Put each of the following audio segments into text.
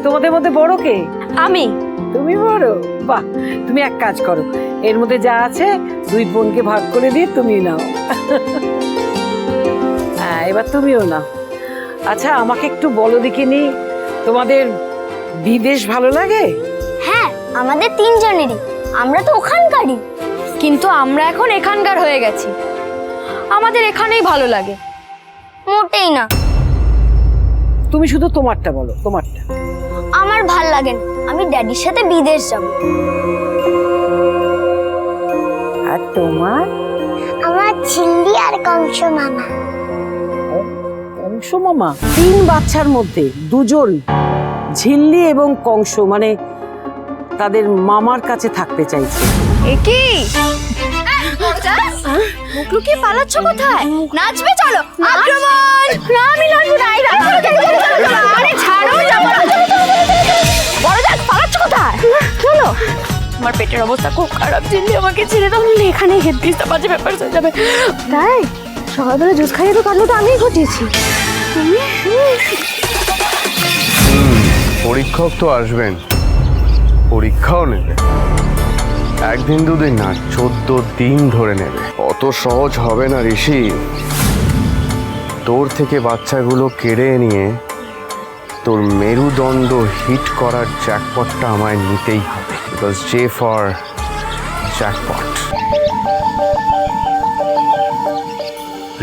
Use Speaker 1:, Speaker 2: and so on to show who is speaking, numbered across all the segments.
Speaker 1: তোমাদের মধ্যে বড় কে?
Speaker 2: আমি।
Speaker 1: তুমি বড়? বাহ, তুমি এক কাজ করো, এর মধ্যে যা আছে দুই বোনকে ভাগ করে দিয়ে তুমি নাও। হ্যাঁ, এবার তুমিও নাও। আচ্ছা, আমাকে একটু বলো দেখিনি, তোমাদের বিদেশ ভালো লাগে?
Speaker 2: হ্যাঁ, আমাদের তিনজনেরই। আমরা তো ওখানকারই। কিন্তু আমরা এখন এখানকার হয়ে গেছি। আমাদের এখানেই ভালো লাগে। মোটেই না।
Speaker 1: তুমি শুধু তোমারটা বলো, তোমারটা।
Speaker 2: আমার ভাল লাগে না, আমি ড্যাডির সাথে বিদেশ যাব।
Speaker 1: আর তোমার?
Speaker 2: আমার ঝিল্লি আর কংস মামা।
Speaker 1: কংস মামা? 3 বাচ্চার মধ্যে 2জন ঝিল্লি এবং কংস, মানে তাদের মামার কাছে থাকতে চাইছে।
Speaker 2: কি মুখ লুকিয়ে পালাচ্ছ কোথায়? নাচবে, চলো। আক্রমণ! না, আমি নাচবো না। আরে ছাড়ো, যাবো না। বড় যাক, পালাচ্ছ কোথায়? চলো। আমার পেটের অবস্থা খুব খারাপ, ঝিল্লি আমাকে ছেড়ে দাও, এখানে হেডপিসটা বাজে ব্যাপার হয়ে যাবে। তাই সকালবেলা জুস খাইয়ে তো কাটলো তো আমিই ঘটিয়েছি।
Speaker 3: পরীক্ষক তো আসবেন, পরীক্ষাও নেবে। একদিন দুদিন না, 14 দিন ধরে নেবে। অত সহজ হবে না ঋষি। তোর থেকে বাচ্চাগুলো কেড়ে নিয়ে তোর মেরুদণ্ড হিট করার জ্যাকপটটা আমায় নিতেই হবে। Because J for jackpot.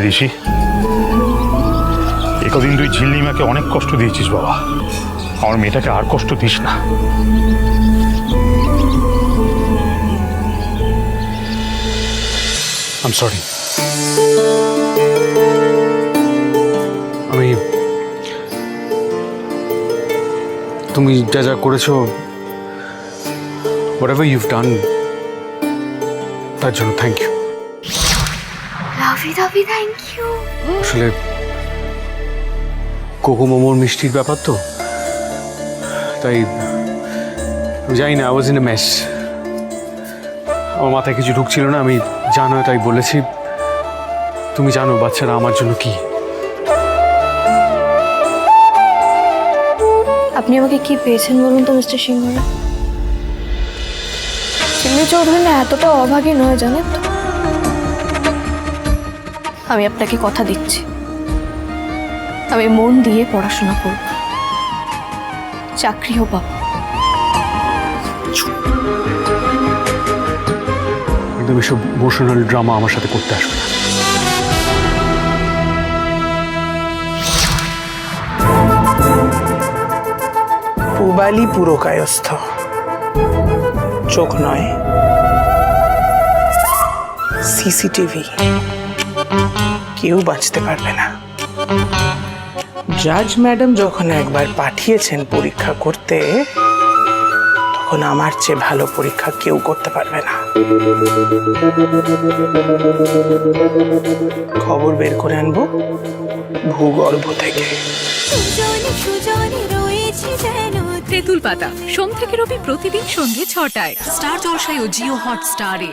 Speaker 4: Rishi, একদিন তুই ঝিল্লিমাকে অনেক কষ্ট দিয়েছিস বাবা। আমার মেয়েটাকে আর কষ্ট দিস না। I'm sorry.
Speaker 5: আমি তুমি যা যা করেছো, whatever you've done, তার জন্য thank you.
Speaker 2: Lovey thank you.
Speaker 5: আসলে কোকো মোমোর মিষ্টির ব্যাপার তো, তাই আমি জানি না, I was in a mess. আমার মাথায় কিছু ঢুকছিল না, আমি জানো তাই বলেছি। তুমি জানো বাচ্চারা আমার জন্য কি।
Speaker 2: আপনি আমাকে কি পেয়েছেন বলুন তো মিস্টার সিংহরা? চিল্লি চৌধুরী না এতটা অভাগী নয়, জানেন তো। আমি আপনাকে কথা দিচ্ছি, আমি মন দিয়ে পড়াশোনা করব, চাকরিও পাবো।
Speaker 5: একদম এসব ইমোশনাল ড্রামা আমার সাথে করতে আসবে না।
Speaker 6: পূবালি পুরকায়স্থ, চোখ নয়, সিসিটিভি, কেউ বাঁচতে পারবে না। জাজ ম্যাডাম যখন একবার পাঠিয়েছেন পরীক্ষা করতে, তখন আমার চেয়ে ভালো পরীক্ষা কেউ করতে পারবে না। খবর বের করে আনবো ভূগর্ভ থেকে।
Speaker 7: তেঁতুল পাতা সোম থেকে রবি প্রতিদিন সন্ধ্যে 6টায় স্টার জলসায় ও জিও হটস্টারে।